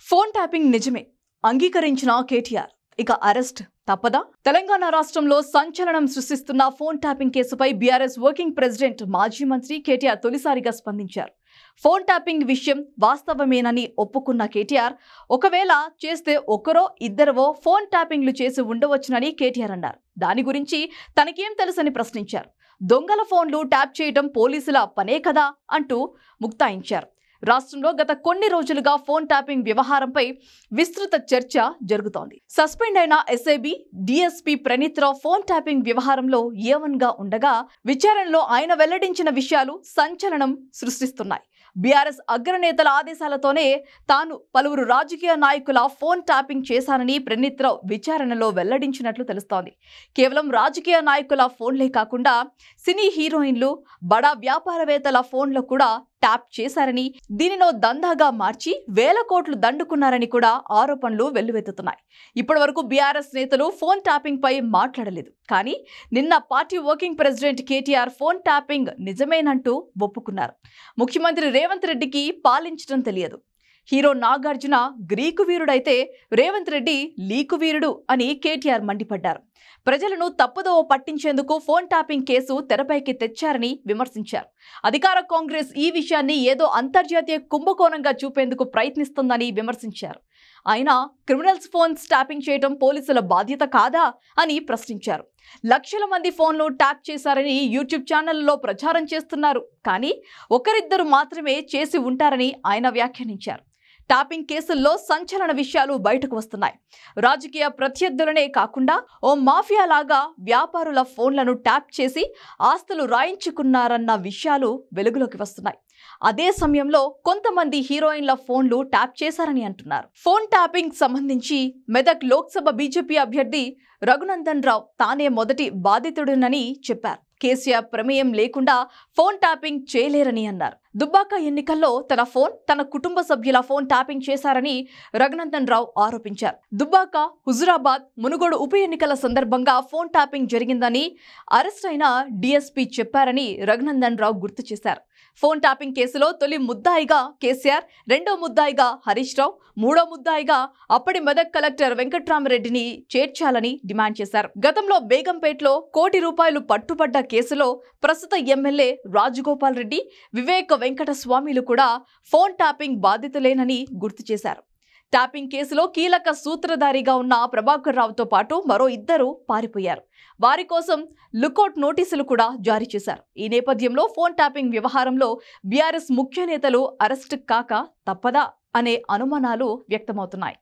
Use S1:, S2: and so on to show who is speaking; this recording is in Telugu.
S1: ఫోన్ ట్యాపింగ్ నిజమే అంగీకరించిన కేటీఆర్ ఇక అరెస్ట్ తప్పదా? తెలంగాణ రాష్ట్రంలో సంచలనం సృష్టిస్తున్న ఫోన్ ట్యాపింగ్ కేసుపై బీఆర్ఎస్ వర్కింగ్ ప్రెసిడెంట్ మాజీ మంత్రి కేటీఆర్ తొలిసారిగా స్పందించారు. ఫోన్ ట్యాపింగ్ విషయం వాస్తవమేనని ఒప్పుకున్న కేటీఆర్ ఒకవేళ చేస్తే ఒకరో ఇద్దరవో ఫోన్ ట్యాపింగ్లు చేసి ఉండవచ్చునని కేటీఆర్ అన్నారు. దాని గురించి తనకేం తెలుసని ప్రశ్నించారు. దొంగల ఫోన్లు ట్యాప్ చేయడం పోలీసుల పనే కదా అంటూ ముక్తాయించారు. రాష్ట్రంలో గత కొన్ని రోజులుగా ఫోన్ ట్యాపింగ్ వ్యవహారంపై విస్తృత చర్చ జరుగుతోంది. సస్పెండ్ అయిన ఎస్ఐబి డిఎస్పీ ప్రణీత్ రావు ఫోన్ ట్యాపింగ్ వ్యవహారంలో ఏవన్గా ఉండగా విచారణలో ఆయన వెల్లడించిన విషయాలు సంచలనం సృష్టిస్తున్నాయి. బీఆర్ఎస్ అగ్రనేతల ఆదేశాలతోనే తాను పలువురు రాజకీయ నాయకుల ఫోన్ ట్యాపింగ్ చేశానని ప్రణీత్ రావు విచారణలో వెల్లడించినట్లు తెలుస్తోంది. కేవలం రాజకీయ నాయకుల ఫోన్లే కాకుండా సినీ హీరోయిన్లు, బడా వ్యాపారవేత్తల ఫోన్లు కూడా ట్యాప్ చేశారని, దీనిలో దందాగా మార్చి వేల కోట్లు దండుకున్నారని కూడా ఆరోపణలు వెల్లువెత్తుతున్నాయి. ఇప్పటి వరకు బీఆర్ఎస్ నేతలు ఫోన్ ట్యాపింగ్ పై మాట్లాడలేదు. కానీ నిన్న party working president KTR phone tapping నిజమేనంటూ ఒప్పుకున్నారు. ముఖ్యమంత్రి రేవంత్ రెడ్డికి పాలించడం తెలియదు. హీరో నాగార్జున గ్రీకు వీరుడైతే రేవంత్ రెడ్డి లీకు వీరుడు అని కేటీఆర్ మండిపడ్డారు. ప్రజలను తప్పుదోవ పట్టించేందుకు ఫోన్ ట్యాపింగ్ కేసు తెరపైకి తెచ్చారని విమర్శించారు. అధికార కాంగ్రెస్ ఈ విషయాన్ని ఏదో అంతర్జాతీయ కుంభకోణంగా చూపేందుకు ప్రయత్నిస్తుందని విమర్శించారు. అయినా క్రిమినల్స్ ఫోన్స్ ట్యాపింగ్ చేయడం పోలీసుల బాధ్యత కాదా అని ప్రశ్నించారు. లక్షల మంది ఫోన్లు ట్యాప్ చేశారని యూట్యూబ్ ఛానళ్లలో ప్రచారం చేస్తున్నారు. కానీ ఒకరిద్దరు మాత్రమే చేసి ఉంటారని ఆయన వ్యాఖ్యానించారు. ట్యాపింగ్ కేసుల్లో సంచలన విషయాలు బయటకు వస్తున్నాయి. రాజకీయ ప్రత్యర్థులనే కాకుండా ఓ మాఫియా లాగా వ్యాపారుల ఫోన్లను ట్యాప్ చేసి ఆస్తులు రాయించుకున్నారన్న విషయాలు వెలుగులోకి వస్తున్నాయి. అదే సమయంలో కొంతమంది హీరోయిన్ల ఫోన్లు ట్యాప్ చేశారని అంటున్నారు. ఫోన్ ట్యాపింగ్ సంబంధించి మెదక్ లోక్సభ బీజేపీ అభ్యర్థి రఘునందన్ రావు తానే మొదటి బాధితుడినని చెప్పారు. కేసీఆర్ ప్రమేయం లేకుండా ఫోన్ ట్యాపింగ్ చేయలేరని అన్నారు. దుబ్బాక ఎన్నికల్లో తన ఫోన్, తన కుటుంబ సభ్యుల ఫోన్ ట్యాపింగ్ చేశారని రఘునందన్ రావు ఆరోపించారు. దుబ్బాక, హుజురాబాద్, మునుగోడు ఉప ఎన్నికల సందర్భంగా ఫోన్ ట్యాపింగ్ జరిగిందని అరెస్ట్ అయిన డీఎస్పీ చెప్పారని రఘునందన్ రావు గుర్తు చేశారు. ఫోన్ ట్యాపింగ్ కేసులో తొలి ముద్దాయిగా కేసీఆర్, రెండో ముద్దాయిగా హరీష్ రావు, మూడో ముద్దాయిగా అప్పటి మెదక్ కలెక్టర్ వెంకట్రామరెడ్డిని చేర్చాలని డిమాండ్ చేశారు. గతంలో బేగంపేటలో ₹1 కోటి పట్టుబడ్డ కేసులో ప్రస్తుత ఎమ్మెల్యే రాజగోపాల్ రెడ్డి, వివేక్ వెంకటస్వామిలు కూడా ఫోన్ ట్యాపింగ్ బాధితులేనని గుర్తు చేశారు. ట్యాపింగ్ కేసులో కీలక సూత్రధారిగా ఉన్న ప్రభాకర్ రావుతో పాటు మరో ఇద్దరు పారిపోయారు. వారి కోసం లుకౌట్ నోటీసులు కూడా జారీ చేశారు. ఈ నేపథ్యంలో ఫోన్ ట్యాపింగ్ వ్యవహారంలో బీఆర్ఎస్ ముఖ్య నేతలు అరెస్ట్ కాక తప్పదా అనే అనుమానాలు వ్యక్తమవుతున్నాయి.